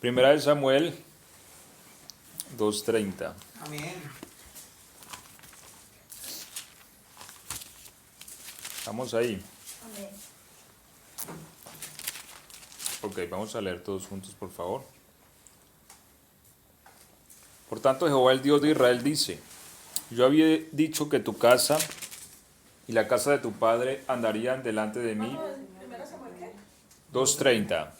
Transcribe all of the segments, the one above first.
Primera de Samuel 2:30. Amén. Estamos ahí. Amén. Ok, vamos a leer todos juntos, por favor. Por tanto, Jehová, el Dios de Israel, dice: Yo había dicho que tu casa y la casa de tu padre andarían delante de mí. ¿Primera Samuel qué? 2:30.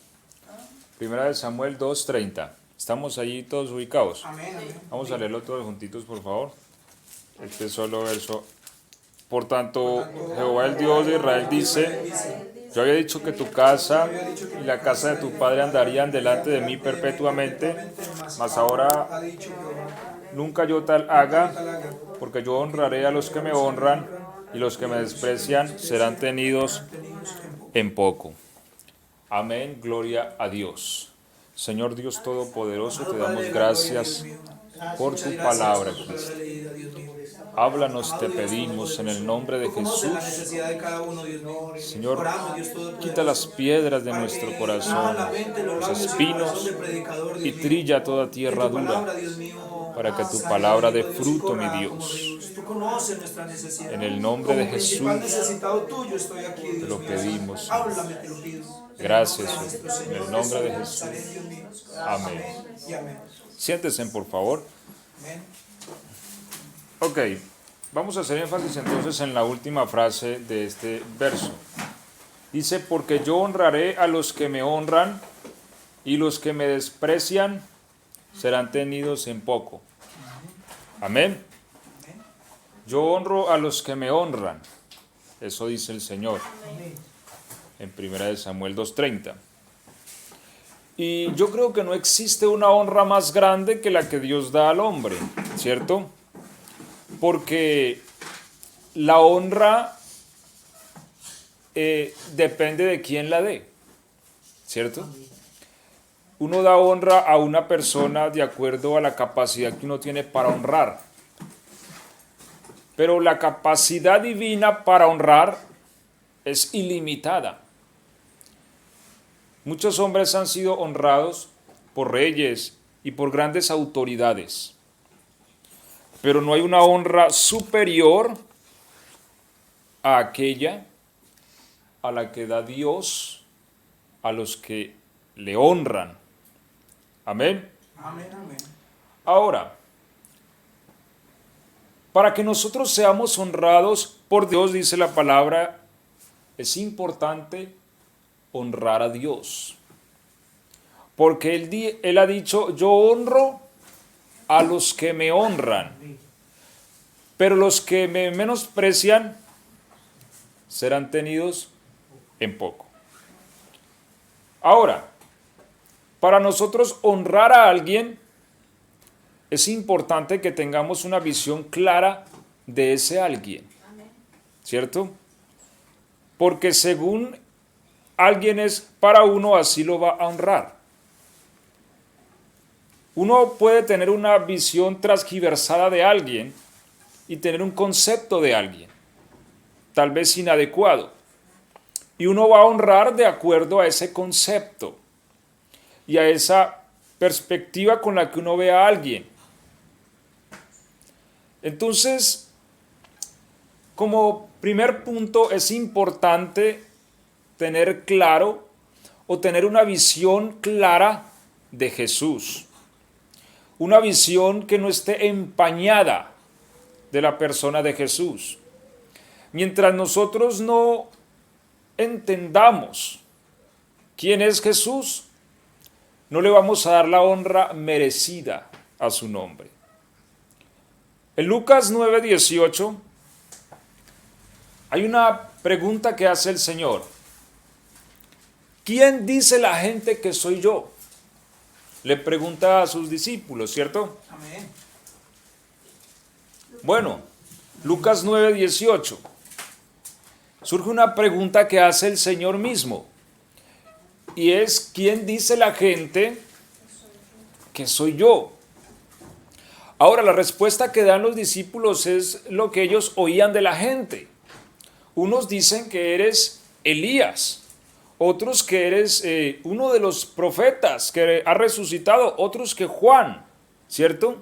Primera de Samuel 2:30. Estamos allí todos ubicados. Amén. Amén. Vamos a leerlo todos juntitos, por favor. Este solo verso. Por tanto, Jehová, el Dios de Israel, dice: Yo había dicho que tu casa y la casa de tu padre andarían delante de mí perpetuamente, mas ahora Ha dicho Jehová, nunca yo tal haga, porque yo honraré a los que me honran, y los que me desprecian serán tenidos en poco. Amén, gloria a Dios. Señor Dios Todopoderoso, te damos gracias por tu palabra, Cristo. Háblanos, te pedimos, en el nombre de Conoce la Jesús. necesidad de cada uno, Dios mío. Señor, Oramos, Dios Todopoderoso, quita las piedras de para nuestro que corazón, abran la mente, los los labios y el corazón espinos, del predicador, Dios y mío. trilla toda Que tierra tu palabra, dura, Dios mío, para que tu salga, palabra dé Dios, y fruto, mi corra como Dios. ríos. Tú conoces nuestra necesidad. En el nombre de Como principal Jesús, necesitado tuyo estoy aquí, Dios te lo mío. pedimos, Señor. Háblame, te lo pido. Gracias, Señor. En el nombre de Jesús. Dios mío. Amén. Y amén. Siéntense, por favor. Amén. Ok, vamos a hacer énfasis entonces en la última frase de este verso. Dice: porque yo honraré a los que me honran, y los que me desprecian serán tenidos en poco. Amén. Yo honro a los que me honran. Eso dice el Señor en 1 Samuel 2:30. Y yo creo que no existe una honra más grande que la que Dios da al hombre, ¿cierto? Porque la honra depende de quién la dé, ¿cierto? Uno da honra a una persona de acuerdo a la capacidad que uno tiene para honrar. Pero la capacidad divina para honrar es ilimitada. Muchos hombres han sido honrados por reyes y por grandes autoridades. Pero no hay una honra superior a aquella a la que da Dios a los que le honran. Amén. Amén. Amén. Ahora, para que nosotros seamos honrados por Dios, dice la palabra, es importante honrar a Dios. Porque Él ha dicho: yo honro a los que me honran, pero los que me menosprecian serán tenidos en poco. Ahora, para nosotros honrar a alguien, es importante que tengamos una visión clara de ese alguien, ¿cierto? Porque según alguien es para uno, así lo va a honrar. Uno puede tener una visión transgiversada de alguien y tener un concepto de alguien, tal vez inadecuado. Y uno va a honrar de acuerdo a ese concepto y a esa perspectiva con la que uno ve a alguien. Entonces, como primer punto, es importante tener claro o tener una visión clara de Jesús. Una visión que no esté empañada de la persona de Jesús. Mientras nosotros no entendamos quién es Jesús, no le vamos a dar la honra merecida a su nombre. En Lucas 9:18 hay una pregunta que hace el Señor. ¿Quién dice la gente que soy yo? Le pregunta a sus discípulos, ¿cierto? Amén. Bueno, Lucas 9:18. Surge una pregunta que hace el Señor mismo. Y es: ¿quién dice la gente que soy yo? Ahora, la respuesta que dan los discípulos es lo que ellos oían de la gente. Unos dicen que eres Elías, otros que eres uno de los profetas que ha resucitado, otros que Juan, ¿cierto?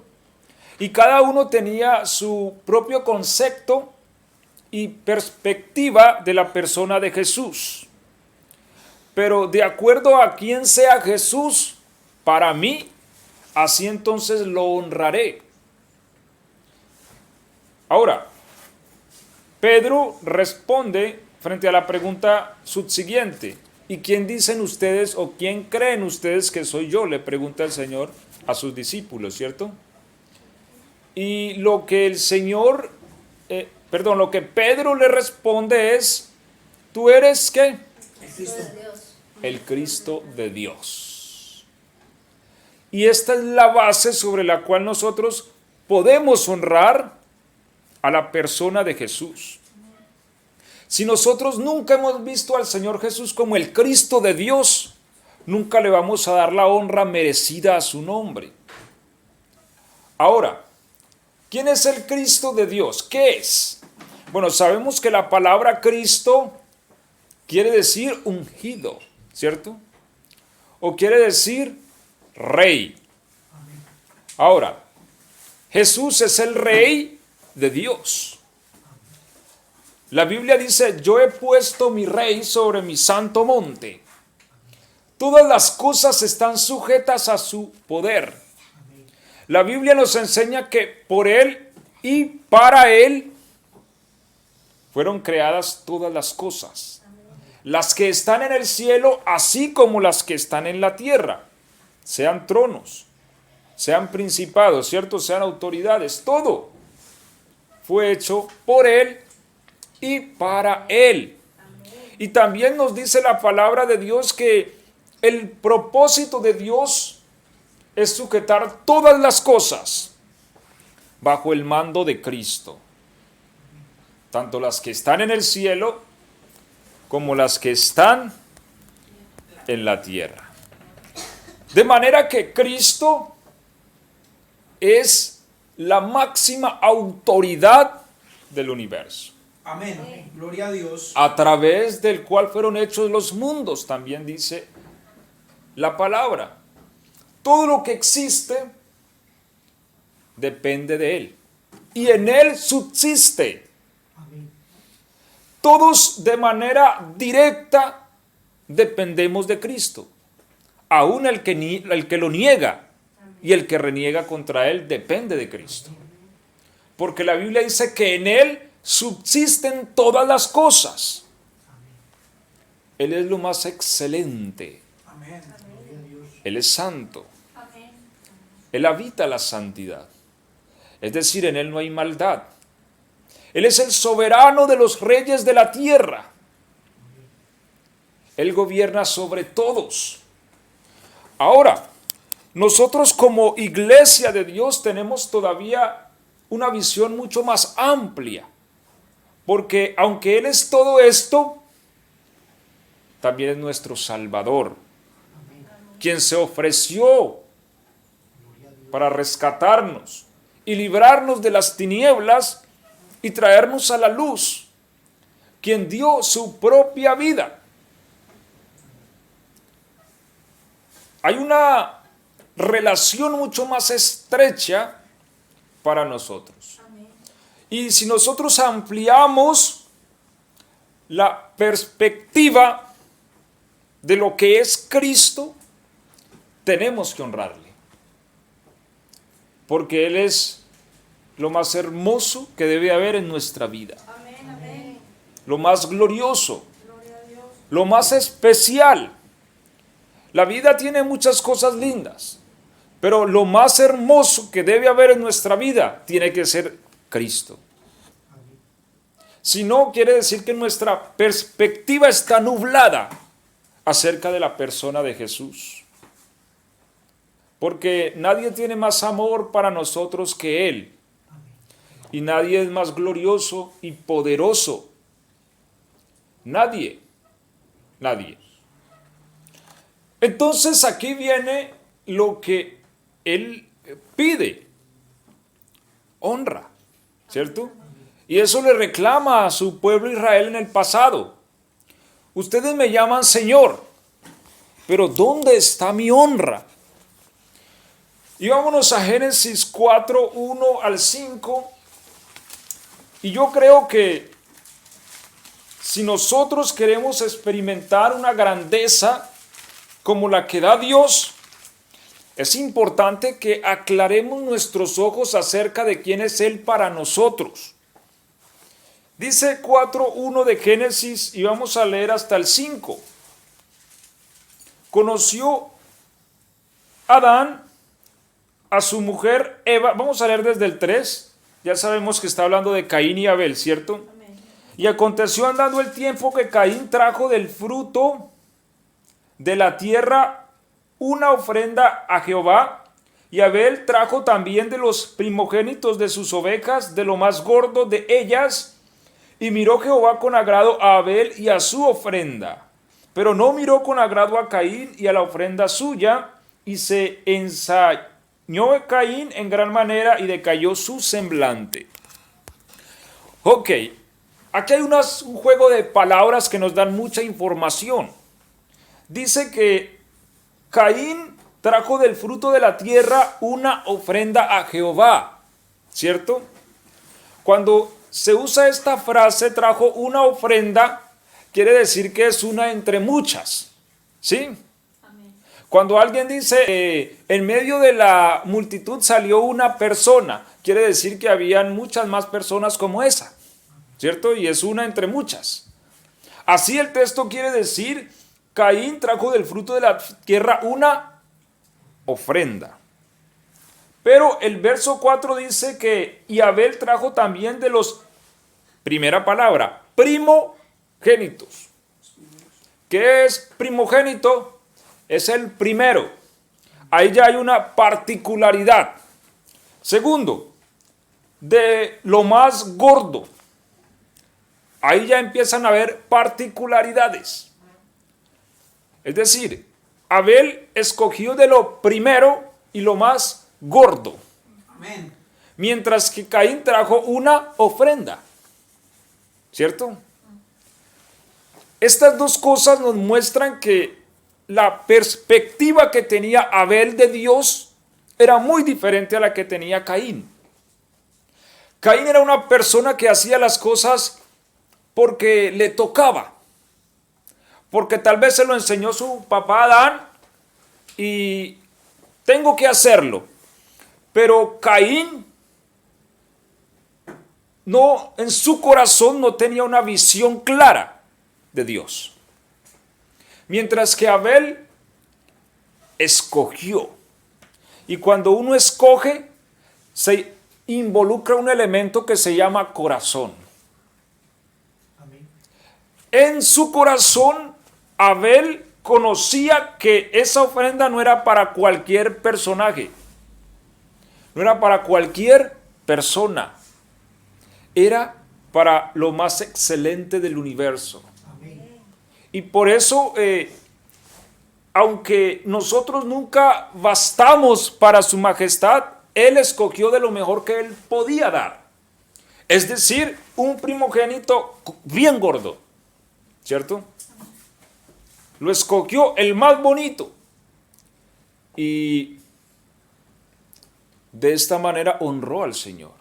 Y cada uno tenía su propio concepto y perspectiva de la persona de Jesús. Pero de acuerdo a quién sea Jesús, para mí, así entonces lo honraré. Ahora, Pedro responde frente a la pregunta subsiguiente. ¿Y quién dicen ustedes o quién creen ustedes que soy yo? Le pregunta el Señor a sus discípulos, ¿cierto? Y lo que lo que Pedro le responde es, ¿tú eres qué? Cristo. El Cristo de Dios. Y esta es la base sobre la cual nosotros podemos honrar a la persona de Jesús. Si nosotros nunca hemos visto al Señor Jesús como el Cristo de Dios, nunca le vamos a dar la honra merecida a su nombre. Ahora, ¿quién es el Cristo de Dios? ¿Qué es? Bueno, sabemos que la palabra Cristo quiere decir ungido, ¿cierto? O quiere decir rey. Ahora, Jesús es el rey de Dios. La Biblia dice, yo he puesto mi rey sobre mi santo monte. Todas las cosas están sujetas a su poder. La Biblia nos enseña que por Él y para Él fueron creadas todas las cosas. Las que están en el cielo, así como las que están en la tierra. Sean tronos, sean principados, ¿cierto? Sean autoridades, todo fue hecho por Él y para Él. Y también nos dice la palabra de Dios que el propósito de Dios es sujetar todas las cosas bajo el mando de Cristo. Tanto las que están en el cielo como las que están en la tierra. De manera que Cristo es la máxima autoridad del universo. Amén. Gloria a Dios. A través del cual fueron hechos los mundos, también dice la palabra. Todo lo que existe depende de Él. Y en Él subsiste. Todos de manera directa dependemos de Cristo. Aún el que lo niega y el que reniega contra Él depende de Cristo. Porque la Biblia dice que en Él subsisten todas las cosas. Él es lo más excelente. Amén. Él es santo. Él habita la santidad. Es decir, en Él no hay maldad. Él es el soberano de los reyes de la tierra. Él gobierna sobre todos. Ahora, nosotros como iglesia de Dios tenemos todavía una visión mucho más amplia. Porque aunque Él es todo esto, también es nuestro Salvador, quien se ofreció para rescatarnos y librarnos de las tinieblas y traernos a la luz, quien dio su propia vida. Hay una relación mucho más estrecha para nosotros. Y si nosotros ampliamos la perspectiva de lo que es Cristo, tenemos que honrarle. Porque Él es lo más hermoso que debe haber en nuestra vida. Lo más glorioso, lo más especial. La vida tiene muchas cosas lindas, pero lo más hermoso que debe haber en nuestra vida tiene que ser Cristo. Si no, quiere decir que nuestra perspectiva está nublada acerca de la persona de Jesús. Porque nadie tiene más amor para nosotros que Él. Y nadie es más glorioso y poderoso. Nadie. Nadie. Entonces aquí viene lo que Él pide. Honra. ¿Cierto? Y eso le reclama a su pueblo Israel en el pasado. ustedes me llaman Señor, pero ¿dónde está mi honra? Y vámonos a Génesis 4, 1 al 5. Y yo creo que si nosotros queremos experimentar una grandeza como la que da Dios, es importante que aclaremos nuestros ojos acerca de quién es Él para nosotros. Dice 4:1 de Génesis y vamos a leer hasta el 5. Conoció Adán a su mujer Eva. Vamos a leer desde el 3. Ya sabemos que está hablando de Caín y Abel, ¿cierto? Amén. Y aconteció andando el tiempo que Caín trajo del fruto de la tierra una ofrenda a Jehová, y Abel trajo también de los primogénitos de sus ovejas, de lo más gordo de ellas, y miró Jehová con agrado a Abel y a su ofrenda, pero no miró con agrado a Caín y a la ofrenda suya, y se ensañó Caín en gran manera y decayó su semblante. Ok, aquí hay un juego de palabras que nos dan mucha información. Dice que Caín trajo del fruto de la tierra una ofrenda a Jehová, ¿cierto? Cuando se usa esta frase, trajo una ofrenda, quiere decir que es una entre muchas, ¿sí? Amén. Cuando alguien dice, en medio de la multitud salió una persona, quiere decir que habían muchas más personas como esa, ¿cierto? Y es una entre muchas. Así el texto quiere decir, Caín trajo del fruto de la tierra una ofrenda. Pero el verso 4 dice que y Abel trajo también de los, primera palabra, primogénitos. ¿Qué es primogénito? Es el primero. Ahí ya hay una particularidad. Segundo, de lo más gordo. Ahí ya empiezan a haber particularidades. Es decir, Abel escogió de lo primero y lo más gordo. Amén. Mientras que Caín trajo una ofrenda. ¿Cierto? Estas dos cosas nos muestran que la perspectiva que tenía Abel de Dios era muy diferente a la que tenía Caín. Caín era una persona que hacía las cosas porque le tocaba. Porque tal vez se lo enseñó su papá Adán y tengo que hacerlo. Pero Caín no, en su corazón no tenía una visión clara de Dios. Mientras que Abel escogió. Y cuando uno escoge, se involucra un elemento que se llama corazón. Amén. En su corazón, Abel conocía que esa ofrenda no era para cualquier personaje, no era para cualquier persona, era para lo más excelente del universo. Amén. Y por eso, aunque nosotros nunca bastamos para su majestad, Él escogió de lo mejor que Él podía dar. Es decir, un primogénito bien gordo, ¿cierto? Lo escogió el más bonito. Y de esta manera honró al Señor.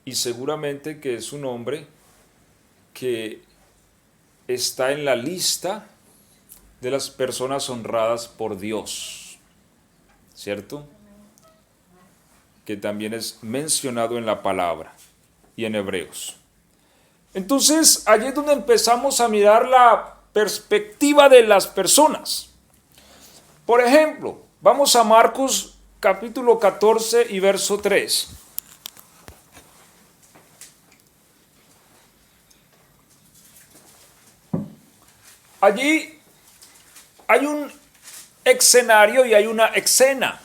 Y seguramente que es un hombre que está en la lista de las personas honradas por Dios, ¿cierto? Que también es mencionado en la palabra y en Hebreos. Entonces, allí es donde empezamos a mirar la perspectiva de las personas. Por ejemplo, vamos a Marcos capítulo 14 y verso 3. Allí hay un escenario y hay una escena.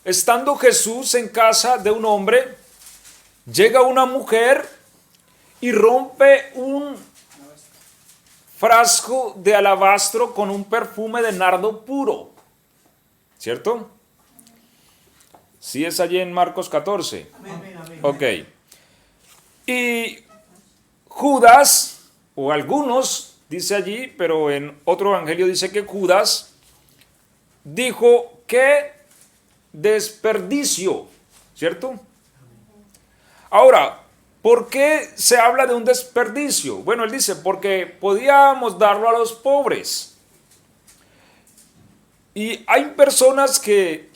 Estando Jesús en casa de un hombre, llega una mujer y rompe un frasco de alabastro con un perfume de nardo puro. ¿Cierto? Sí, es allí en Marcos 14. Amén. Ok. Y Judas, o algunos, dice allí, pero en otro evangelio dice que Judas dijo que desperdicio, ¿cierto? Ahora, ¿por qué se habla de un desperdicio? Bueno, él dice, porque podíamos darlo a los pobres. Y hay personas que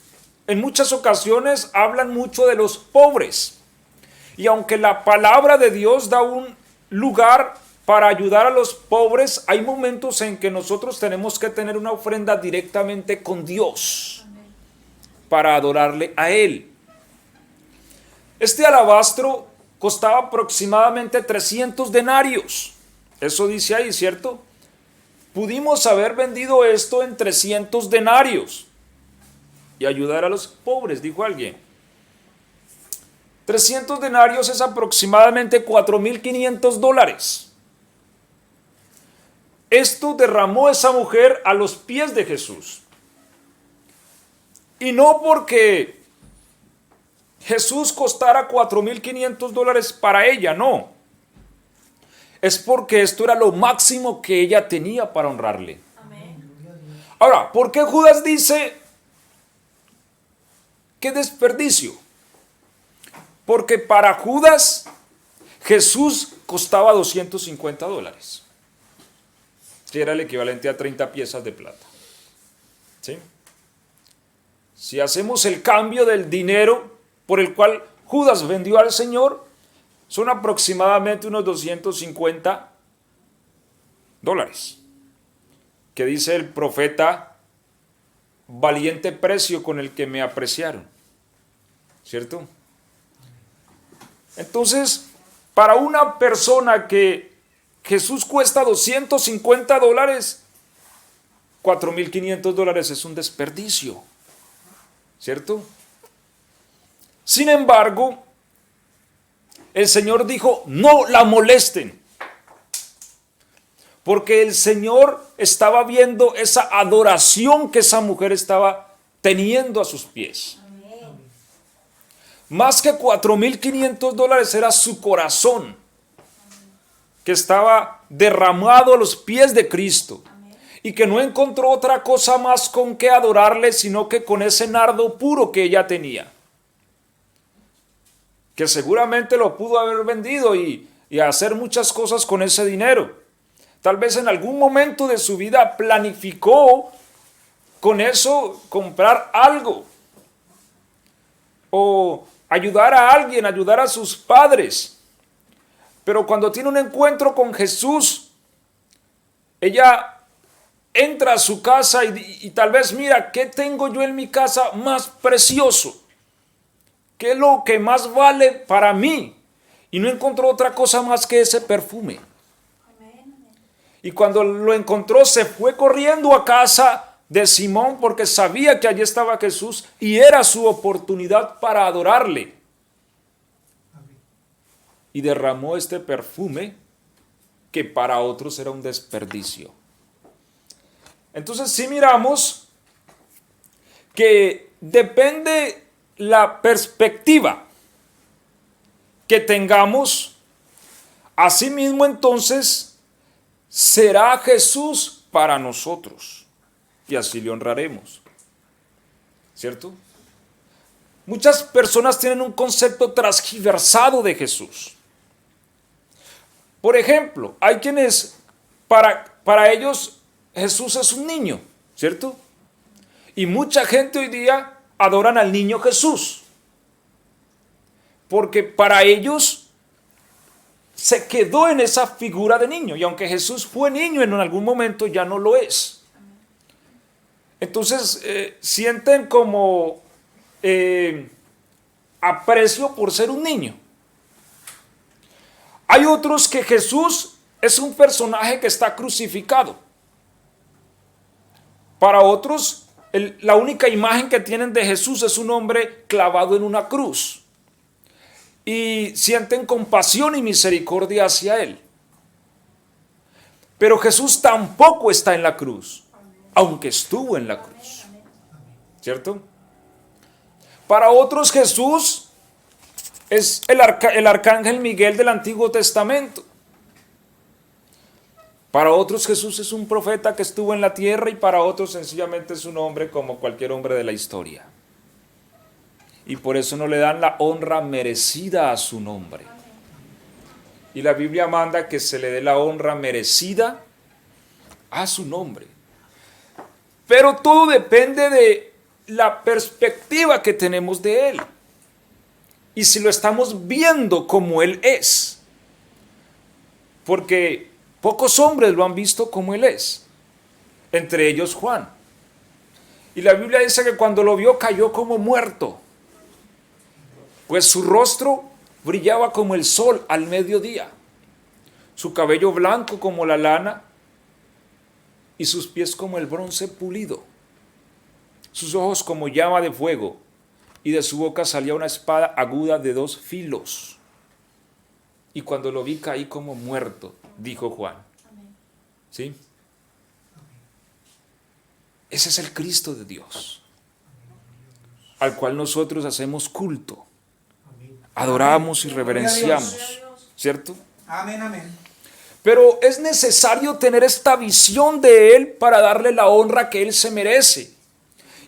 en muchas ocasiones hablan mucho de los pobres. Y aunque la palabra de Dios da un lugar para ayudar a los pobres, hay momentos en que nosotros tenemos que tener una ofrenda directamente con Dios para adorarle a Él. Este alabastro costaba aproximadamente 300 denarios. Eso dice ahí, ¿cierto? Pudimos haber vendido esto en 300 denarios y ayudar a los pobres, dijo alguien. 300 denarios es aproximadamente $4,500. Esto derramó esa mujer a los pies de Jesús. Y no porque Jesús costara $4,500 para ella, no. Es porque esto era lo máximo que ella tenía para honrarle. Amén. Ahora, ¿por qué Judas dice qué desperdicio? Porque para Judas Jesús costaba $250, que era el equivalente a 30 piezas de plata. ¿Sí? Si hacemos el cambio del dinero por el cual Judas vendió al Señor, son aproximadamente unos $250, que dice el profeta, valiente precio con el que me apreciaron, ¿cierto? Entonces, para una persona que Jesús cuesta $250, $4,500 es un desperdicio, ¿cierto? Sin embargo, el Señor dijo, no la molesten, porque el Señor estaba viendo esa adoración que esa mujer estaba teniendo a sus pies. Amén. Más que $4,500 era su corazón, que estaba derramado a los pies de Cristo. Amén. Y que no encontró otra cosa más con que adorarle, sino que con ese nardo puro que ella tenía, que seguramente lo pudo haber vendido y hacer muchas cosas con ese dinero. Tal vez en algún momento de su vida planificó con eso comprar algo, o ayudar a alguien, ayudar a sus padres. Pero cuando tiene un encuentro con Jesús, ella entra a su casa y tal vez mira, ¿qué tengo yo en mi casa más precioso? ¿Qué es lo que más vale para mí? Y no encontró otra cosa más que ese perfume. Y cuando lo encontró, se fue corriendo a casa de Simón porque sabía que allí estaba Jesús y era su oportunidad para adorarle. Y derramó este perfume que para otros era un desperdicio. Entonces, si miramos que depende la perspectiva que tengamos, asimismo entonces será Jesús para nosotros y así le honraremos, ¿cierto? Muchas personas tienen un concepto transgiversado de Jesús. Por ejemplo, hay quienes para ellos Jesús es un niño, ¿cierto? Y mucha gente hoy día adoran al niño Jesús, porque para ellos se quedó en esa figura de niño, y aunque Jesús fue niño en algún momento, ya no lo es. Entonces sienten como aprecio por ser un niño. Hay otros que Jesús es un personaje que está crucificado. Para otros, la única imagen que tienen de Jesús es un hombre clavado en una cruz. Y sienten compasión y misericordia hacia él. Pero Jesús tampoco está en la cruz, aunque estuvo en la cruz. ¿Cierto? Para otros Jesús es el arcángel Miguel del Antiguo Testamento. Para otros Jesús es un profeta que estuvo en la tierra y para otros sencillamente es un hombre como cualquier hombre de la historia. Y por eso no le dan la honra merecida a su nombre. Y la Biblia manda que se le dé la honra merecida a su nombre. Pero todo depende de la perspectiva que tenemos de Él. Y si lo estamos viendo como Él es. Porque pocos hombres lo han visto como Él es. Entre ellos Juan. Y la Biblia dice que cuando lo vio cayó como muerto. Pues su rostro brillaba como el sol al mediodía. Su cabello blanco como la lana y sus pies como el bronce pulido. Sus ojos como llama de fuego y de su boca salía una espada aguda de 2 filos. Y cuando lo vi caí como muerto, dijo Juan. ¿Sí? Ese es el Cristo de Dios, al cual nosotros hacemos culto, adoramos y reverenciamos, ¿cierto? Amén, amén. Pero es necesario tener esta visión de Él para darle la honra que Él se merece.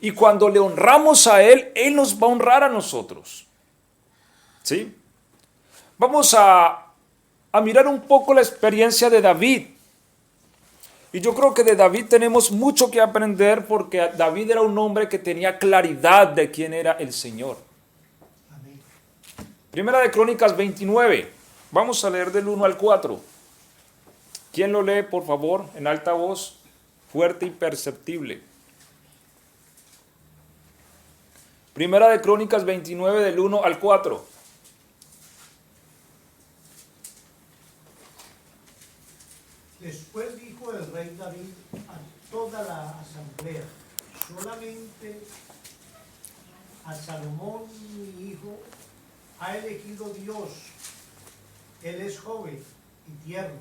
Y cuando le honramos a Él, Él nos va a honrar a nosotros. ¿Sí? Vamos a mirar un poco la experiencia de David. Y yo creo que de David tenemos mucho que aprender porque David era un hombre que tenía claridad de quién era el Señor. Amén. Primera de Crónicas 29. Vamos a leer del 1 al 4. ¿Quién lo lee, por favor, en alta voz, fuerte y perceptible? Primera de Crónicas 29 del 1 al 4. Después dijo el rey David a toda la asamblea: solamente a Salomón mi hijo ha elegido Dios. Él es joven y tierno,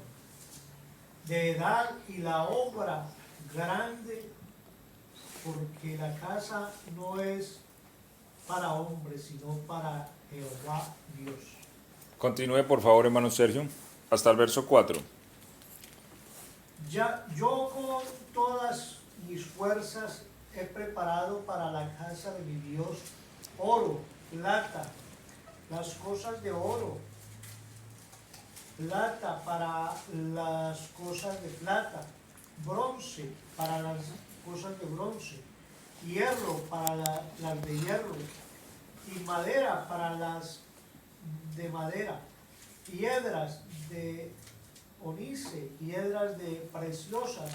de edad y la obra grande, porque la casa no es para hombres, sino para Jehová Dios. Continúe, por favor, hermano Sergio, hasta el verso 4. Yo con todas mis fuerzas he preparado para la casa de mi Dios oro, plata, las cosas de oro, plata para las cosas de plata, bronce para las cosas de bronce, hierro para las de hierro, y madera para las de madera, piedras de onice, piedras de preciosas,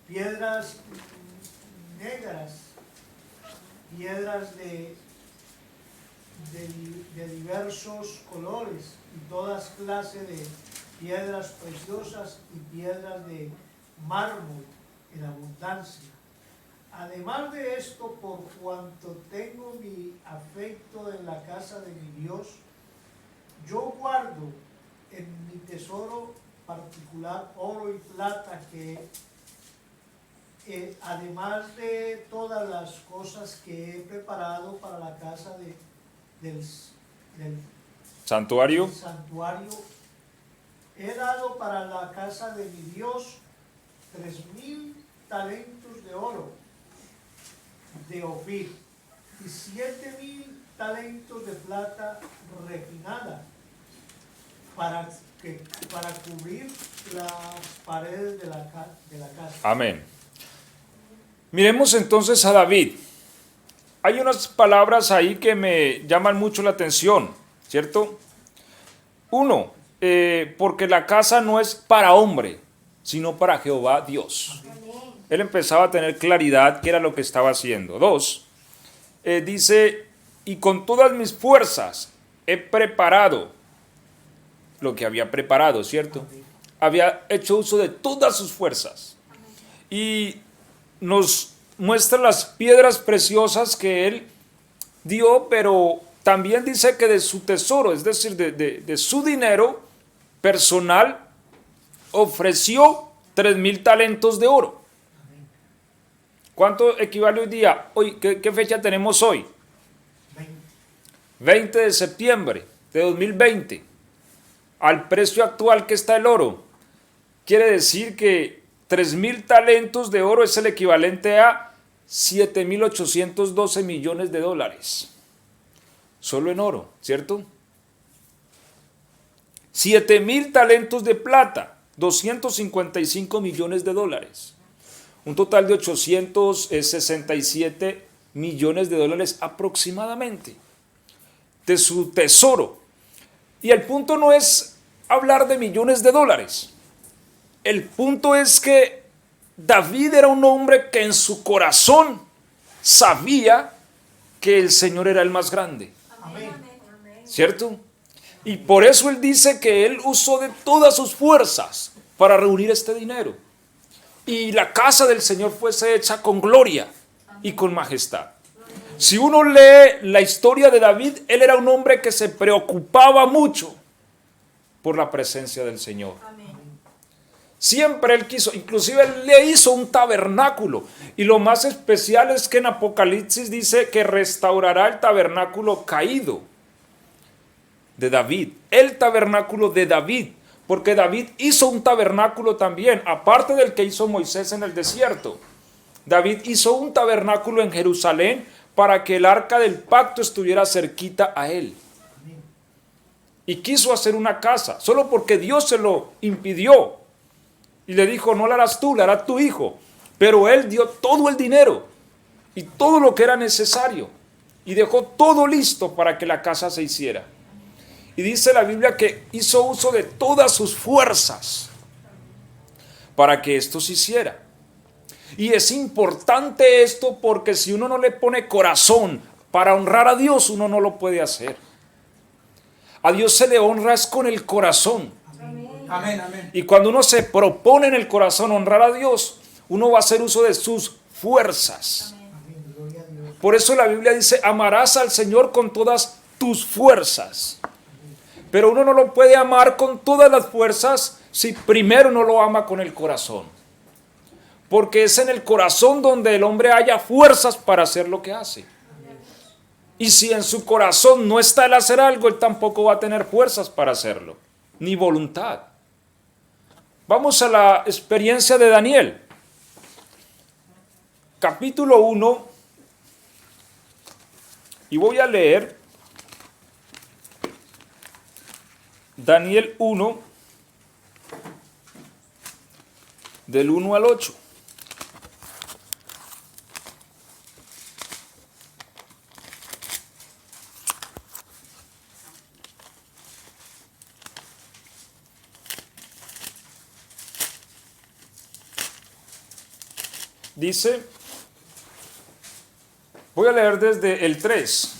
piedras negras, piedras de diversos colores y todas clases de piedras preciosas y piedras de mármol en abundancia. Además de esto, por cuanto tengo mi afecto en la casa de mi Dios, yo guardo en mi tesoro particular oro y plata que además de todas las cosas que he preparado para la casa del Santuario. santuario, he dado para la casa de mi Dios 3,000 talentos de oro de Ofir y 7,000 talentos de plata refinada para cubrir las paredes de la casa. Amén. Miremos entonces a David. Hay unas palabras ahí que me llaman mucho la atención, ¿cierto? 1, porque la casa no es para hombre, sino para Jehová Dios. Él empezaba a tener claridad qué era lo que estaba haciendo. 2, dice, y con todas mis fuerzas he preparado lo que había preparado, ¿cierto? Había hecho uso de todas sus fuerzas. Y nos muestra las piedras preciosas que él dio, pero también dice que de su tesoro, es decir, de su dinero personal, ofreció 3,000 talentos de oro. ¿Cuánto equivale hoy día? Hoy, ¿qué fecha tenemos hoy? 20 de septiembre de 2020. Al precio actual que está el oro, quiere decir que 3.000 talentos de oro es el equivalente a 7.812 millones de dólares. Solo en oro, ¿cierto? 7.000 talentos de plata, 255 millones de dólares. Un total de 867 millones de dólares aproximadamente de su tesoro. Y el punto no es hablar de millones de dólares. El punto es que David era un hombre que en su corazón sabía que el Señor era el más grande. Amén. ¿Cierto? Y por eso él dice que él usó de todas sus fuerzas para reunir este dinero. Y la casa del Señor fuese hecha con gloria y con majestad. Si uno lee la historia de David, él era un hombre que se preocupaba mucho por la presencia del Señor. Siempre él quiso, inclusive él le hizo un tabernáculo. Y lo más especial es que en Apocalipsis dice que restaurará el tabernáculo caído de David. El tabernáculo de David. Porque David hizo un tabernáculo también, aparte del que hizo Moisés en el desierto. David hizo un tabernáculo en Jerusalén para que el arca del pacto estuviera cerquita a él. Y quiso hacer una casa, solo porque Dios se lo impidió. Y le dijo, no la harás tú, la hará tu hijo. Pero él dio todo el dinero y todo lo que era necesario. Y dejó todo listo para que la casa se hiciera. Y dice la Biblia que hizo uso de todas sus fuerzas para que esto se hiciera. Y es importante esto porque si uno no le pone corazón para honrar a Dios, uno no lo puede hacer. A Dios se le honra es con el corazón. Amén, amén. Y cuando uno se propone en el corazón honrar a Dios, uno va a hacer uso de sus fuerzas. Por eso la Biblia dice, amarás al Señor con todas tus fuerzas. Pero uno no lo puede amar con todas las fuerzas si primero no lo ama con el corazón. Porque es en el corazón donde el hombre haya fuerzas para hacer lo que hace. Y si en su corazón no está el hacer algo, él tampoco va a tener fuerzas para hacerlo, ni voluntad. Vamos a la experiencia de Daniel. Capítulo 1. Y voy a leer Daniel 1, del 1 al 8. Dice, voy a leer desde el 3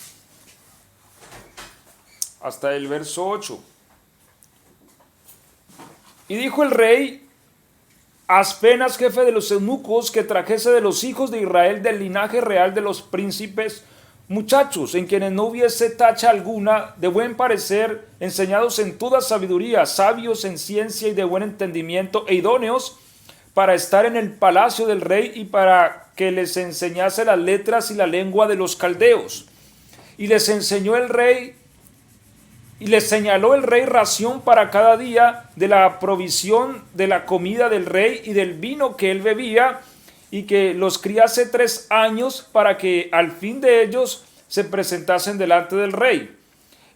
hasta el verso 8. Y dijo el rey a Aspenas, jefe de los eunucos, que trajese de los hijos de Israel del linaje real de los príncipes muchachos, en quienes no hubiese tacha alguna, de buen parecer, enseñados en toda sabiduría, sabios en ciencia y de buen entendimiento, e idóneos para estar en el palacio del rey y para que les enseñase las letras y la lengua de los caldeos. Y les enseñó el rey, y les señaló el rey ración para cada día de la provisión de la comida del rey y del vino que él bebía, y que los criase 3 años para que al fin de ellos se presentasen delante del rey.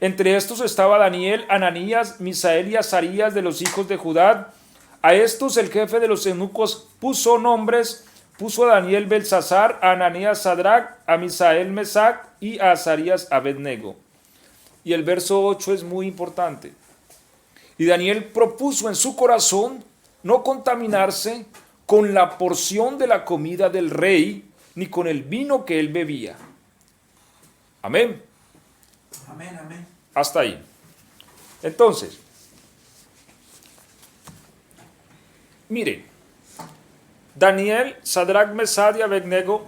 Entre estos estaba Daniel, Ananías, Misael y Azarías de los hijos de Judá. A estos el jefe de los eunucos puso nombres, puso a Daniel Belsasar, a Ananías Sadrac, a Misael Mesac y a Azarías Abednego. Y el verso 8 es muy importante. Y Daniel propuso en su corazón no contaminarse con la porción de la comida del rey, ni con el vino que él bebía. Amén. Amén, amén. Hasta ahí. Entonces, miren, Daniel, Sadrac, Mesad y Abednego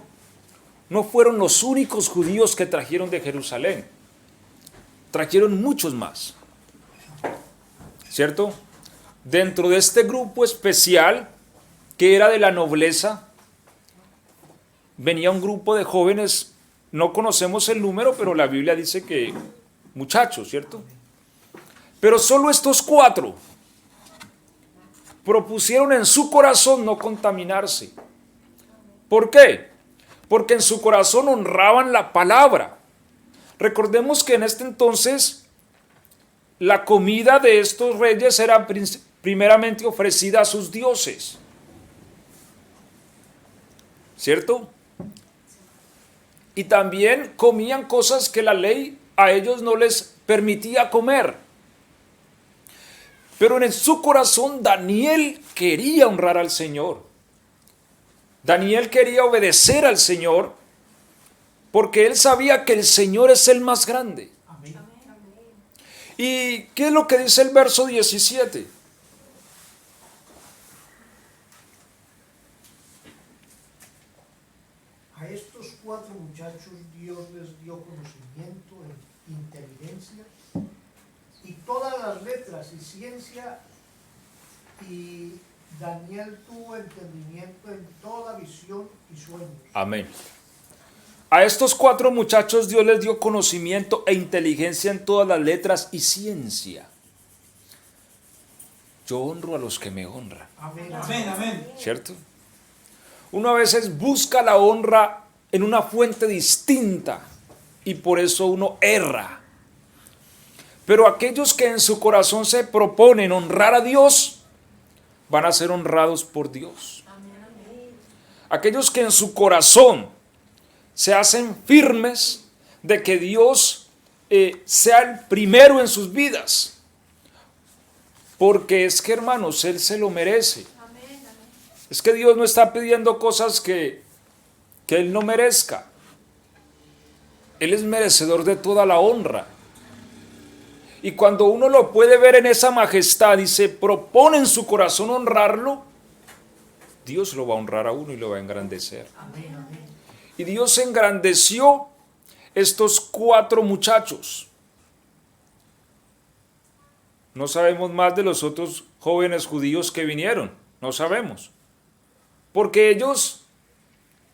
no fueron los únicos judíos que trajeron de Jerusalén. Trajeron muchos más. ¿Cierto? Dentro de este grupo especial, que era de la nobleza, venía un grupo de jóvenes, no conocemos el número, pero la Biblia dice que muchachos, ¿cierto? Pero solo estos 4 propusieron en su corazón no contaminarse. ¿Por qué? Porque en su corazón honraban la palabra. Recordemos que en este entonces la comida de estos reyes era primeramente ofrecida a sus dioses. ¿Cierto? Y también comían cosas que la ley a ellos no les permitía comer. Pero en su corazón Daniel quería honrar al Señor. Daniel quería obedecer al Señor porque él sabía que el Señor es el más grande. Amén. ¿Y qué es lo que dice el verso 17? A estos 4 muchachos Dios les dio conocimiento e inteligencia y todas las letras y ciencia, y Daniel tuvo entendimiento en toda visión y sueños. Amén. A estos 4 muchachos Dios les dio conocimiento e inteligencia en todas las letras y ciencia. Yo honro a los que me honran. Amén. Amén, amén. ¿Cierto? Uno a veces busca la honra en una fuente distinta y por eso uno erra. Pero aquellos que en su corazón se proponen honrar a Dios, van a ser honrados por Dios. Aquellos que en su corazón se hacen firmes de que Dios sea el primero en sus vidas. Porque es que, hermanos, Él se lo merece. Es que Dios no está pidiendo cosas que Él no merezca. Él es merecedor de toda la honra. Y cuando uno lo puede ver en esa majestad y se propone en su corazón honrarlo, Dios lo va a honrar a uno y lo va a engrandecer. Amén. Amén. Y Dios engrandeció estos 4 muchachos. No sabemos más de los otros jóvenes judíos que vinieron. No sabemos. Porque ellos,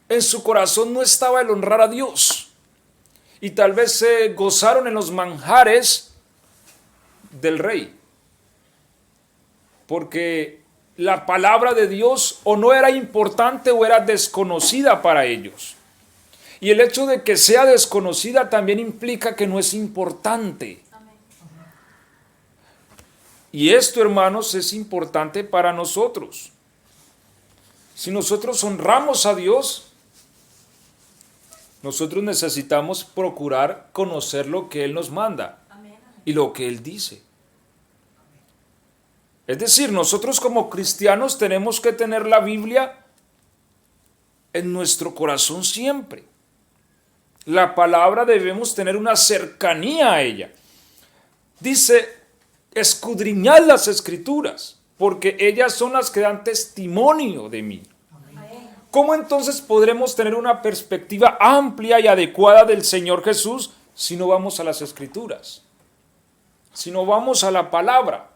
en su corazón no estaba el honrar a Dios. Y tal vez se gozaron en los manjares del rey. Porque la palabra de Dios o no era importante o era desconocida para ellos. Y el hecho de que sea desconocida también implica que no es importante. Y esto, hermanos, es importante para nosotros. Si nosotros honramos a Dios, nosotros necesitamos procurar conocer lo que Él nos manda y lo que Él dice. Es decir, nosotros como cristianos tenemos que tener la Biblia en nuestro corazón siempre. La palabra debemos tener una cercanía a ella. Dice, escudriñad las Escrituras, porque ellas son las que dan testimonio de mí. ¿Cómo entonces podremos tener una perspectiva amplia y adecuada del Señor Jesús si no vamos a las Escrituras? Si no vamos a la palabra.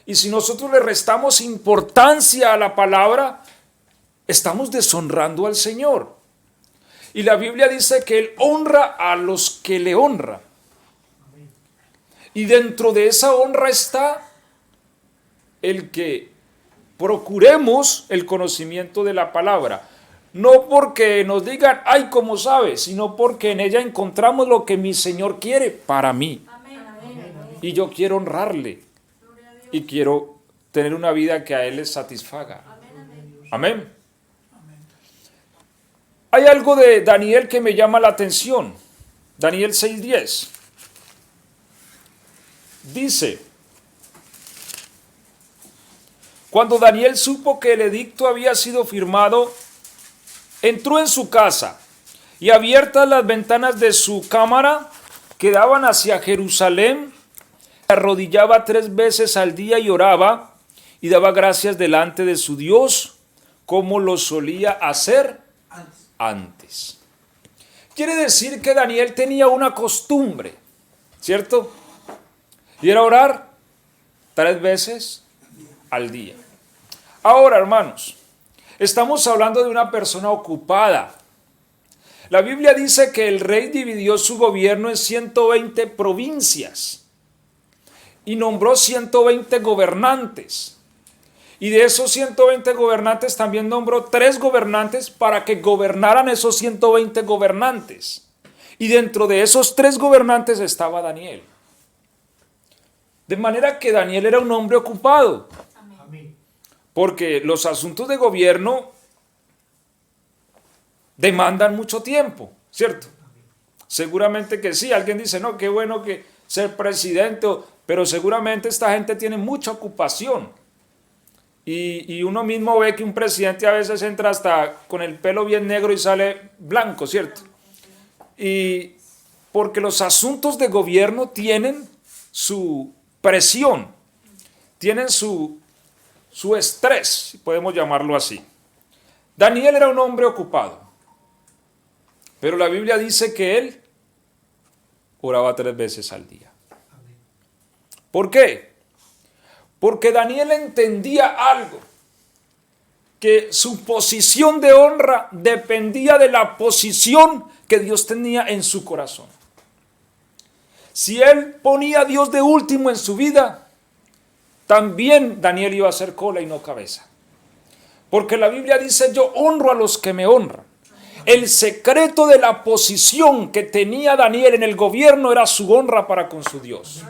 Y si nosotros le restamos importancia a la palabra, estamos deshonrando al Señor. Y la Biblia dice que Él honra a los que le honran. Y dentro de esa honra está el que procuremos el conocimiento de la palabra. No porque nos digan, ay, ¿cómo sabes? Sino porque en ella encontramos lo que mi Señor quiere para mí. Y yo quiero honrarle. Y quiero tener una vida que a Él les satisfaga. Amén. Hay algo de Daniel que me llama la atención. Daniel 6:10. Dice, cuando Daniel supo que el edicto había sido firmado, entró en su casa y abiertas las ventanas de su cámara que daban hacia Jerusalén, se arrodillaba 3 veces al día y oraba y daba gracias delante de su Dios, como lo solía hacer antes. Quiere decir que Daniel tenía una costumbre, ¿cierto? Y era orar 3 veces al día. Ahora, hermanos, estamos hablando de una persona ocupada. La Biblia dice que el rey dividió su gobierno en 120 provincias y nombró 120 gobernantes. Y de esos 120 gobernantes también nombró 3 gobernantes para que gobernaran esos 120 gobernantes. Y dentro de esos 3 gobernantes estaba Daniel. De manera que Daniel era un hombre ocupado. Amén. Porque los asuntos de gobierno demandan mucho tiempo, ¿cierto? Seguramente que sí. Alguien dice, no, qué bueno que ser presidente, pero seguramente esta gente tiene mucha ocupación. Y uno mismo ve que un presidente a veces entra hasta con el pelo bien negro y sale blanco, ¿cierto? Y porque los asuntos de gobierno tienen su presión, tienen su estrés, si podemos llamarlo así. Daniel era un hombre ocupado, pero la Biblia dice que él oraba 3 veces al día. ¿Por qué? Porque Daniel entendía algo, que su posición de honra dependía de la posición que Dios tenía en su corazón. Si él ponía a Dios de último en su vida, también Daniel iba a ser cola y no cabeza. Porque la Biblia dice, yo honro a los que me honran. El secreto de la posición que tenía Daniel en el gobierno era su honra para con su Dios.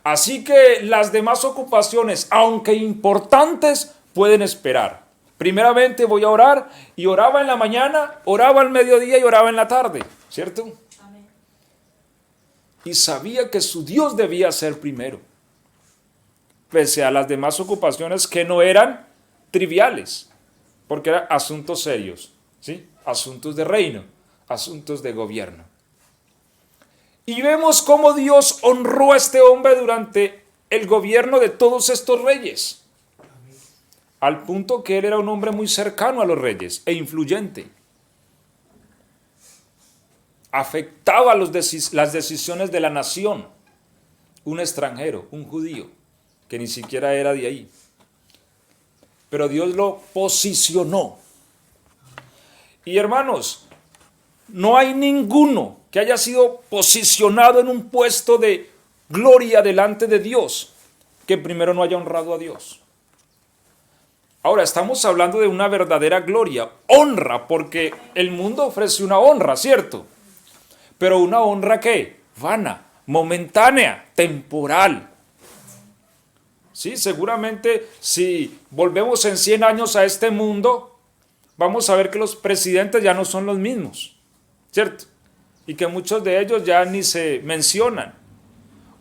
Así que las demás ocupaciones, aunque importantes, pueden esperar. Primeramente voy a orar, y oraba en la mañana, oraba al mediodía y oraba en la tarde, ¿cierto? Amén. Y sabía que su Dios debía ser primero, pese a las demás ocupaciones que no eran triviales, porque eran asuntos serios, ¿sí? Asuntos de reino, asuntos de gobierno. Y vemos cómo Dios honró a este hombre durante el gobierno de todos estos reyes. Al punto que él era un hombre muy cercano a los reyes e influyente. Afectaba las decisiones de la nación. Un extranjero, un judío, que ni siquiera era de ahí. Pero Dios lo posicionó. Y hermanos, no hay ninguno que haya sido posicionado en un puesto de gloria delante de Dios que primero no haya honrado a Dios. Ahora, estamos hablando de una verdadera gloria, honra, porque el mundo ofrece una honra, ¿cierto? Pero una honra ¿qué? Vana, momentánea, temporal. Sí, seguramente si volvemos en 100 años a este mundo, vamos a ver que los presidentes ya no son los mismos, ¿cierto? Y que muchos de ellos ya ni se mencionan.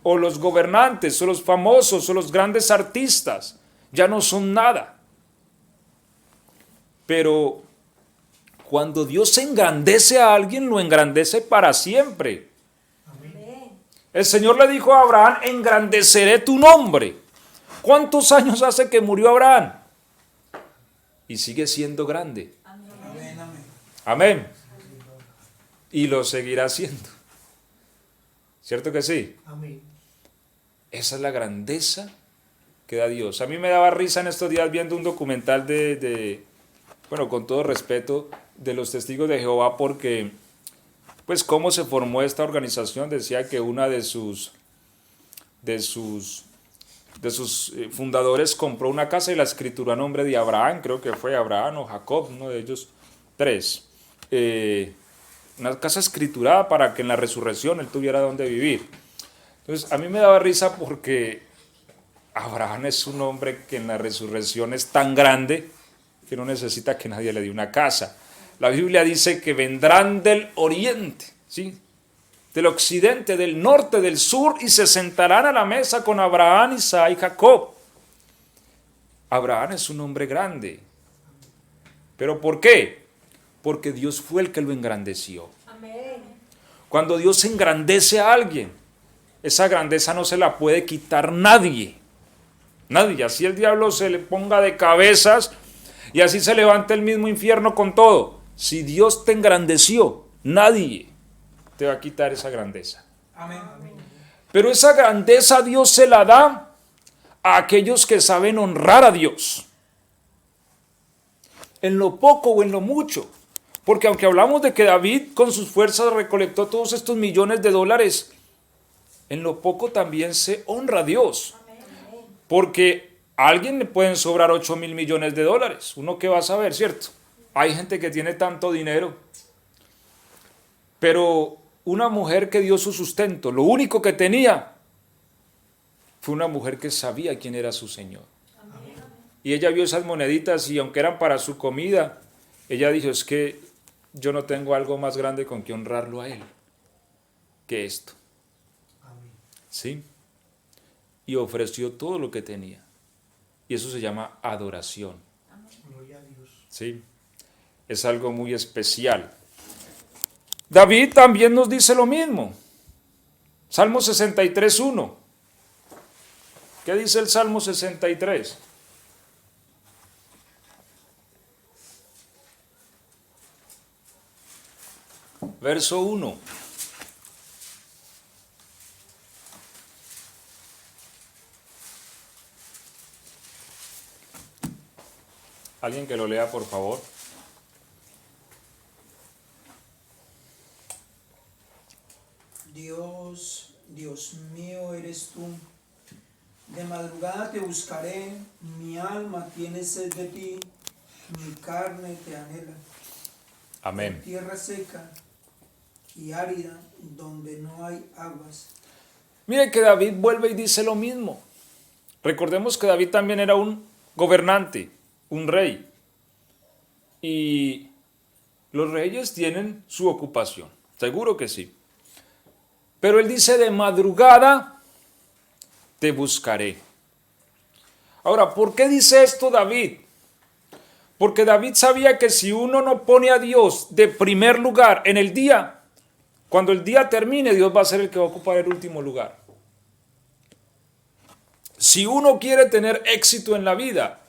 O los gobernantes, o los famosos, o los grandes artistas, ya no son nada. Pero cuando Dios engrandece a alguien, lo engrandece para siempre. Amén. El Señor le dijo a Abraham, engrandeceré tu nombre. ¿Cuántos años hace que murió Abraham? Y sigue siendo grande. Amén. Amén. Y lo seguirá haciendo. ¿Cierto que sí? Amén. Esa es la grandeza que da Dios. A mí me daba risa en estos días viendo un documental bueno, con todo respeto, de los Testigos de Jehová, porque, pues, cómo se formó esta organización. Decía que una de sus fundadores compró una casa y la escrituró a nombre de Abraham, creo que fue Abraham o Jacob, uno de ellos, 3. Una casa escriturada para que en la resurrección él tuviera donde vivir. Entonces, a mí me daba risa porque Abraham es un hombre que en la resurrección es tan grande que no necesita que nadie le dé una casa. La Biblia dice que vendrán del oriente, ¿sí? Del occidente, del norte, del sur, y se sentarán a la mesa con Abraham, Isaac y Jacob. Abraham es un hombre grande. ¿Pero por qué? Porque Dios fue el que lo engrandeció. Amén. Cuando Dios engrandece a alguien, esa grandeza no se la puede quitar nadie. Nadie. Así el diablo se le ponga de cabezas y así se levanta el mismo infierno con todo. Si Dios te engrandeció, nadie te va a quitar esa grandeza. Amén. Pero esa grandeza Dios se la da a aquellos que saben honrar a Dios. En lo poco o en lo mucho. Porque aunque hablamos de que David con sus fuerzas recolectó todos estos millones de dólares, en lo poco también se honra a Dios. Porque A alguien le pueden sobrar 8.000 millones de dólares. ¿Uno qué va a saber, cierto? Hay gente que tiene tanto dinero. Pero una mujer que dio su sustento, lo único que tenía, fue una mujer que sabía quién era su Señor. Y ella vio esas moneditas y aunque eran para su comida, ella dijo, es que yo no tengo algo más grande con que honrarlo a Él que esto. Amén. ¿Sí? Y ofreció todo lo que tenía. Y eso se llama adoración. Gloria a Dios. ¿Sí? Es algo muy especial. David también nos dice lo mismo. Salmo 63:1. ¿Qué dice el Salmo 63? Verso 1. Alguien que lo lea, por favor. Dios mío eres tú. De madrugada te buscaré, mi alma tiene sed de ti, mi carne te anhela. Amén. En tierra seca y árida, donde no hay aguas. Mire que David vuelve y dice lo mismo. Recordemos que David también era un gobernante, un rey. Y los reyes tienen su ocupación, seguro que sí. Pero él dice, de madrugada te buscaré. Ahora, ¿por qué dice esto David? Porque David sabía que si uno no pone a Dios de primer lugar en el día, cuando el día termine, Dios va a ser el que va a ocupar el último lugar. Si uno quiere tener éxito en la vida,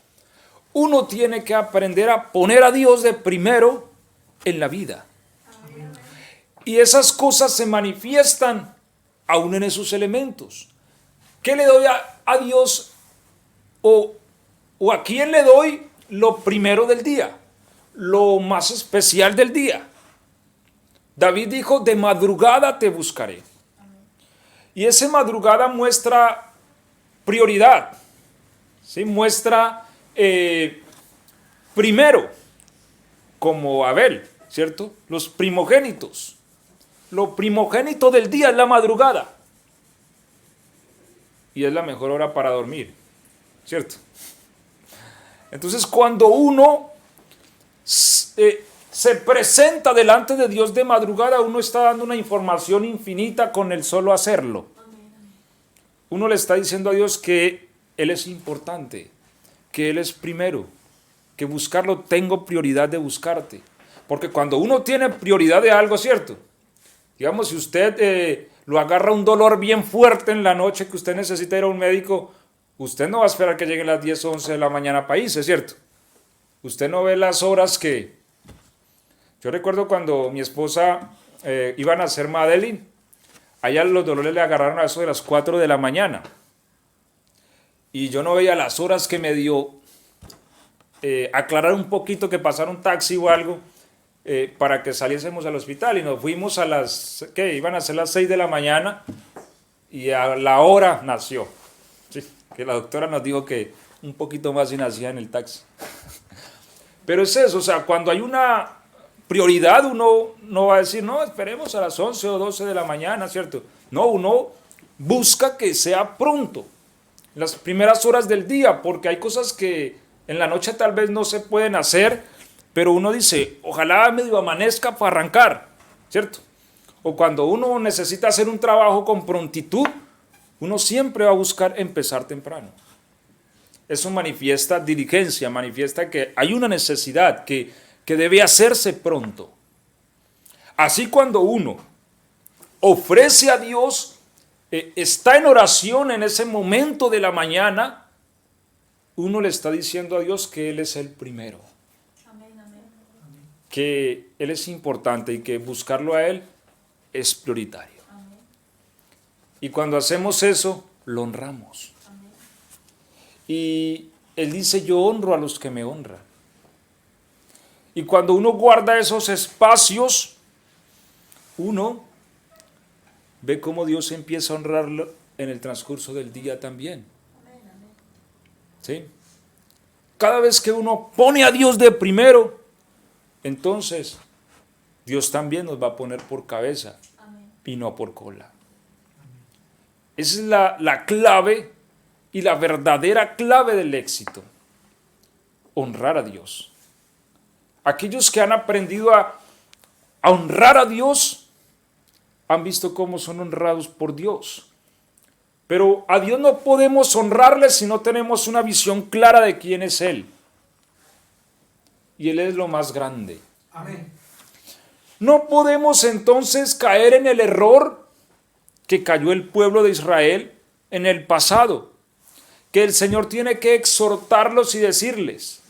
uno tiene que aprender a poner a Dios de primero en la vida. Y esas cosas se manifiestan aún en esos elementos. ¿Qué le doy a Dios o a quién le doy lo primero del día? Lo más especial del día. David dijo, de madrugada te buscaré. Y esa madrugada muestra prioridad. ¿Sí? Muestra primero, como Abel, ¿cierto? Los primogénitos. Lo primogénito del día es la madrugada. Y es la mejor hora para dormir, ¿cierto? Entonces, cuando uno se presenta delante de Dios de madrugada, uno está dando una información infinita con el solo hacerlo. Uno le está diciendo a Dios que Él es importante, que Él es primero, que buscarlo, tengo prioridad de buscarte. Porque cuando uno tiene prioridad de algo, ¿cierto? Digamos, si usted lo agarra un dolor bien fuerte en la noche que usted necesita ir a un médico, usted no va a esperar que lleguen las 10 o 11 de la mañana para irse, ¿cierto? Usted no ve las horas que... Yo recuerdo cuando mi esposa iba a nacer Madeline, allá los dolores le agarraron a eso de las 4 de la mañana. Y yo no veía las horas que me dio aclarar un poquito, que pasara un taxi o algo, para que saliésemos al hospital. Y nos fuimos a las, ¿qué? Iban a ser las 6 de la mañana y a la hora nació. Sí, que la doctora nos dijo que un poquito más y nacía en el taxi. Pero es eso, o sea, cuando hay una prioridad, uno no va a decir, no, esperemos a las 11 o 12 de la mañana, ¿cierto? No, uno busca que sea pronto, las primeras horas del día, porque hay cosas que en la noche tal vez no se pueden hacer, pero uno dice, ojalá medio amanezca para arrancar, ¿cierto? O cuando uno necesita hacer un trabajo con prontitud, uno siempre va a buscar empezar temprano. Eso manifiesta diligencia, manifiesta que hay una necesidad que debe hacerse pronto. Así cuando uno ofrece a Dios, está en oración en ese momento de la mañana, uno le está diciendo a Dios que Él es el primero. Que Él es importante y que buscarlo a Él es prioritario. Amén. Y cuando hacemos eso, lo honramos. Amén. Y Él dice, yo honro a los que me honran. Y cuando uno guarda esos espacios, uno ve cómo Dios empieza a honrarlo en el transcurso del día también. Amén. ¿Sí? Cada vez que uno pone a Dios de primero, entonces Dios también nos va a poner por cabeza y no por cola. Esa es la clave y la verdadera clave del éxito. Honrar a Dios. Aquellos que han aprendido a honrar a Dios han visto cómo son honrados por Dios. Pero a Dios no podemos honrarle si no tenemos una visión clara de quién es Él. Y Él es lo más grande. Amén. No podemos entonces caer en el error que cayó el pueblo de Israel en el pasado, que el Señor tiene que exhortarlos y decirles,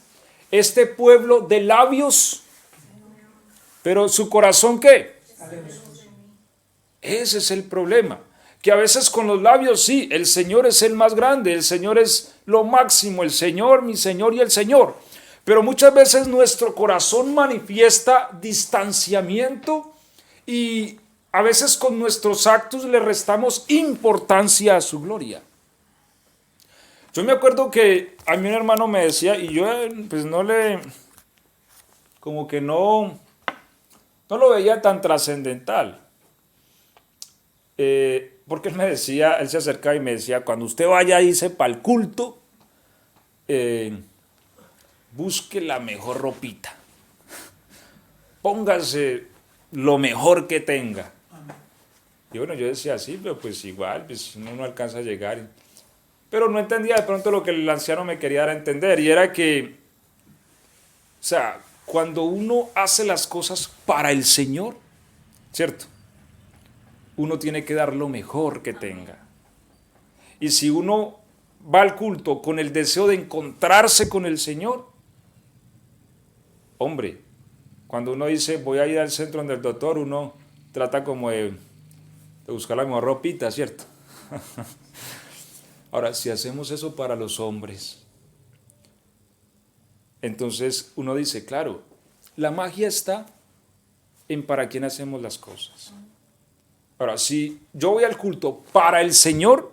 este pueblo de labios, pero su corazón ¿qué? Ese es el problema, que a veces con los labios sí, el Señor es el más grande, el Señor es lo máximo, el Señor, mi Señor y el Señor. Pero muchas veces nuestro corazón manifiesta distanciamiento y a veces con nuestros actos le restamos importancia a su gloria. Yo me acuerdo que a mí un hermano me decía, y yo pues como que no lo veía tan trascendental. Porque él me decía, él se acercaba y me decía, cuando usted vaya y dice para el culto, busque la mejor ropita, póngase lo mejor que tenga. Y bueno, yo decía así, pero pues igual, pues uno no alcanza a llegar. Pero no entendía de pronto lo que el anciano me quería dar a entender, y era que, o sea, cuando uno hace las cosas para el Señor, ¿cierto? Uno tiene que dar lo mejor que tenga. Y si uno va al culto con el deseo de encontrarse con el Señor, hombre, cuando uno dice voy a ir al centro donde el doctor, uno trata como de buscar la mejor ropita, ¿cierto? Ahora, si hacemos eso para los hombres, entonces uno dice, claro, la magia está en para quién hacemos las cosas. Ahora, si yo voy al culto para el Señor,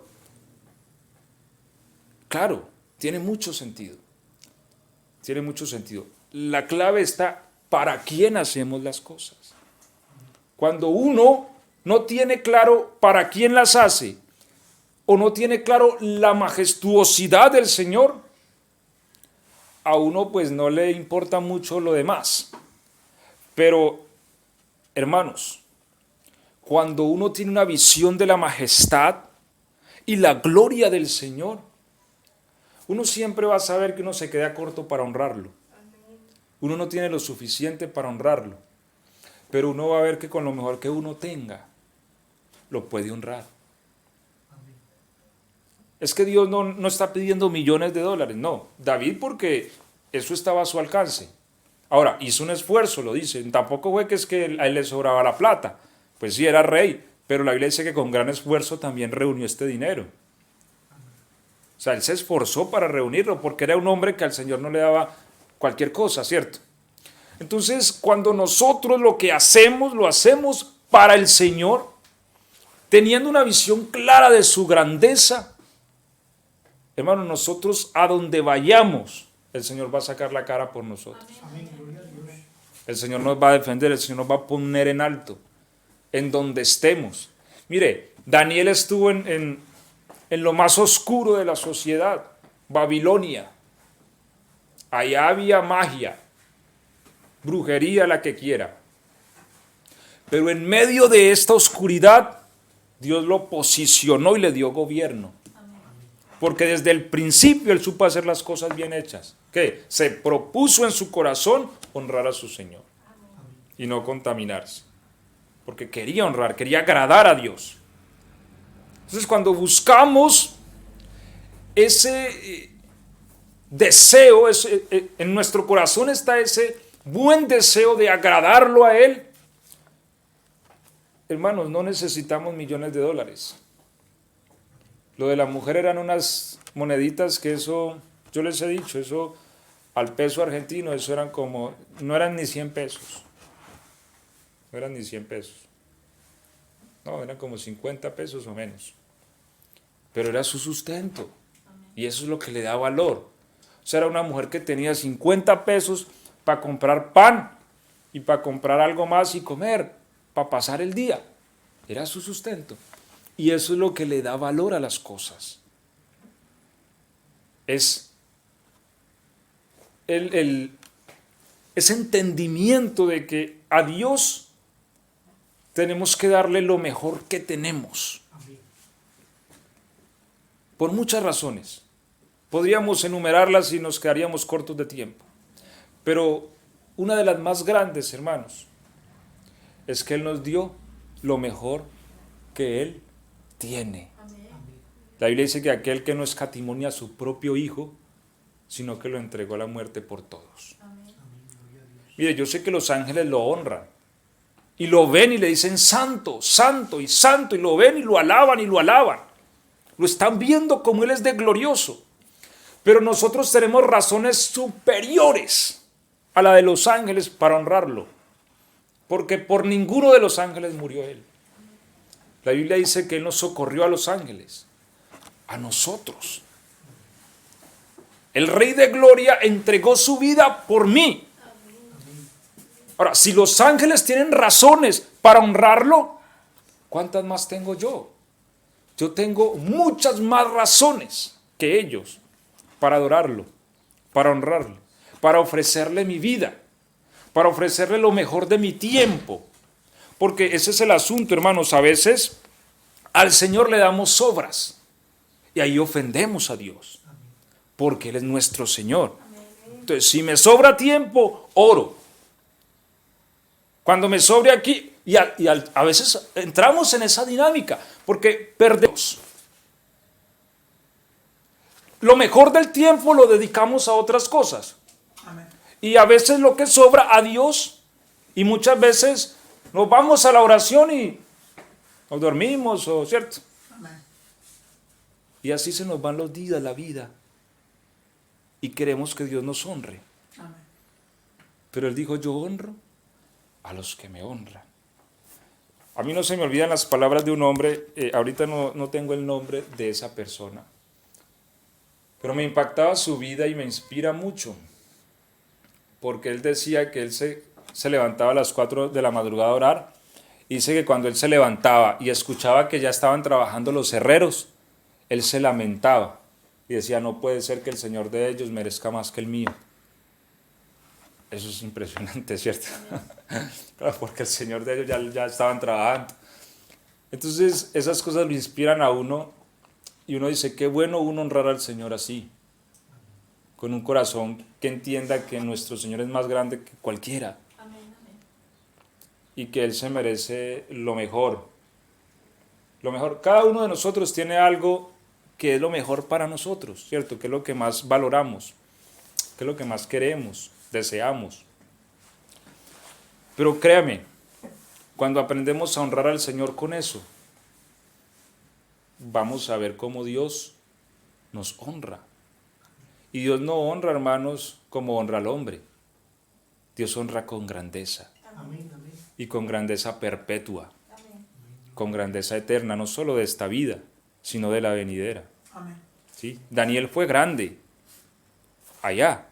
claro, tiene mucho sentido. Tiene mucho sentido. La clave está para quién hacemos las cosas. Cuando uno no tiene claro para quién las hace, o no tiene claro la majestuosidad del Señor, a uno pues no le importa mucho lo demás. Pero, hermanos, cuando uno tiene una visión de la majestad y la gloria del Señor, uno siempre va a saber que uno se queda corto para honrarlo. Uno no tiene lo suficiente para honrarlo, pero uno va a ver que con lo mejor que uno tenga, lo puede honrar. Es que Dios no está pidiendo millones de dólares, no. David, porque eso estaba a su alcance. Ahora, hizo un esfuerzo, lo dice. Tampoco fue que es que a él le sobraba la plata. Pues sí, era rey, pero la Biblia dice que con gran esfuerzo también reunió este dinero. O sea, él se esforzó para reunirlo, porque era un hombre que al Señor no le daba cualquier cosa, ¿cierto? Entonces, cuando nosotros lo que hacemos, lo hacemos para el Señor, teniendo una visión clara de su grandeza, hermano, nosotros a donde vayamos, el Señor va a sacar la cara por nosotros. El Señor nos va a defender, el Señor nos va a poner en alto, en donde estemos. Mire, Daniel estuvo en lo más oscuro de la sociedad, Babilonia. Allá había magia, brujería, la que quiera. Pero en medio de esta oscuridad, Dios lo posicionó y le dio gobierno. Porque desde el principio él supo hacer las cosas bien hechas. ¿Qué? Se propuso en su corazón honrar a su Señor y no contaminarse. Porque quería honrar, quería agradar a Dios. Entonces, cuando buscamos ese deseo, en nuestro corazón está ese buen deseo de agradarlo a Él, hermanos, no necesitamos millones de dólares. Lo de la mujer eran unas moneditas que eso, yo les he dicho, eso al peso argentino, eso eran como, no eran ni 100 pesos. No eran ni 100 pesos. No, eran como 50 pesos o menos. Pero era su sustento. Y eso es lo que le da valor. O sea, era una mujer que tenía 50 pesos para comprar pan y para comprar algo más y comer, para pasar el día. Era su sustento. Y eso es lo que le da valor a las cosas. Es ese entendimiento de que a Dios tenemos que darle lo mejor que tenemos. Por muchas razones. Podríamos enumerarlas y nos quedaríamos cortos de tiempo. Pero una de las más grandes, hermanos, es que Él nos dio lo mejor que Él tiene. La Biblia dice que aquel que no escatimó ni a su propio Hijo, sino que lo entregó a la muerte por todos. Mire, yo sé que los ángeles lo honran. Y lo ven y le dicen santo, santo y santo. Y lo ven y lo alaban y lo alaban. Lo están viendo como Él es de glorioso. Pero nosotros tenemos razones superiores a la de los ángeles para honrarlo. Porque por ninguno de los ángeles murió Él. La Biblia dice que Él nos socorrió a los ángeles. A nosotros. El Rey de Gloria entregó su vida por mí. Ahora, si los ángeles tienen razones para honrarlo, ¿cuántas más tengo yo? Yo tengo muchas más razones que ellos para adorarlo, para honrarlo, para ofrecerle mi vida, para ofrecerle lo mejor de mi tiempo. Porque ese es el asunto, hermanos. A veces al Señor le damos obras y ahí ofendemos a Dios, porque Él es nuestro Señor. Entonces, si me sobra tiempo, oro. Cuando me sobre aquí, a veces entramos en esa dinámica, porque perdemos. Lo mejor del tiempo lo dedicamos a otras cosas. Amén. Y a veces lo que sobra a Dios, y muchas veces nos vamos a la oración y nos dormimos, ¿cierto? Amén. Y así se nos van los días, la vida. Y queremos que Dios nos honre. Amén. Pero Él dijo, yo honro a los que me honran. A mí no se me olvidan las palabras de un hombre, ahorita no tengo el nombre de esa persona, pero me impactaba su vida y me inspira mucho, porque él decía que él se levantaba a las 4 de la madrugada a orar, y dice que cuando él se levantaba y escuchaba que ya estaban trabajando los herreros, él se lamentaba y decía, no puede ser que el Señor de ellos merezca más que el mío. Eso es impresionante, ¿cierto? Porque el Señor de ellos ya estaban trabajando. Entonces, esas cosas lo inspiran a uno y uno dice, qué bueno uno honrar al Señor así, con un corazón que entienda que nuestro Señor es más grande que cualquiera. Amén, amén. Y que Él se merece lo mejor. Lo mejor. Cada uno de nosotros tiene algo que es lo mejor para nosotros, ¿cierto? Que es lo que más valoramos, que es lo que más queremos, deseamos. Pero créame, cuando aprendemos a honrar al Señor con eso, vamos a ver cómo Dios nos honra. Y Dios no honra, hermanos, como honra al hombre. Dios honra con grandeza. Amén, amén. Y con grandeza perpetua, Amén. con grandeza eterna, no solo de esta vida, sino de la venidera. Amén. ¿Sí? Daniel fue grande allá,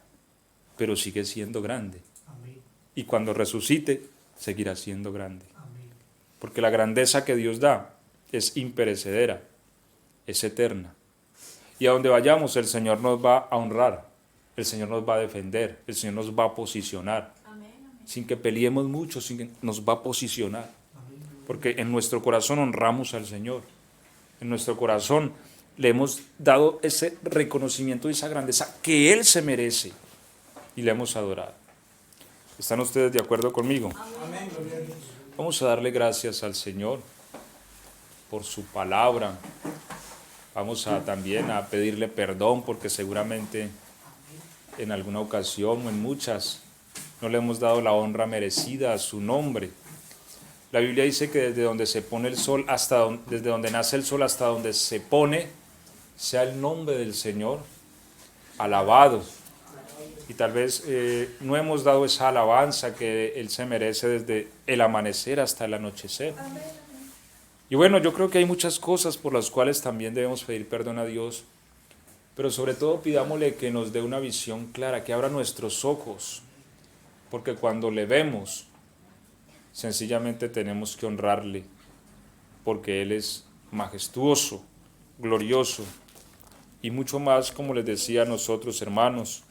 pero sigue siendo grande. Amén, Y cuando resucite, seguirá siendo grande. amén. Porque la grandeza que Dios da es imperecedera, es eterna. Y a donde vayamos, el Señor nos va a honrar, el Señor nos va a defender, el Señor nos va a posicionar. Amén, amén. Sin que peleemos mucho, nos va a posicionar. Porque en nuestro corazón honramos al Señor. En nuestro corazón le hemos dado ese reconocimiento y esa grandeza que Él se merece. Y le hemos adorado. ¿Están ustedes de acuerdo conmigo? Amén. Gloria a Dios. Vamos a darle gracias al Señor por su palabra. Vamos también a pedirle perdón porque seguramente en alguna ocasión o en muchas no le hemos dado la honra merecida a su nombre. La Biblia dice que desde donde se pone el sol desde donde nace el sol hasta donde se pone, sea el nombre del Señor alabado. Y tal vez no hemos dado esa alabanza que Él se merece desde el amanecer hasta el anochecer. Y bueno, yo creo que hay muchas cosas por las cuales también debemos pedir perdón a Dios, pero sobre todo pidámosle que nos dé una visión clara, que abra nuestros ojos, porque cuando le vemos, sencillamente tenemos que honrarle, porque Él es majestuoso, glorioso, y mucho más, como les decía a nosotros, hermanos,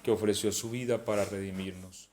que ofreció su vida para redimirnos.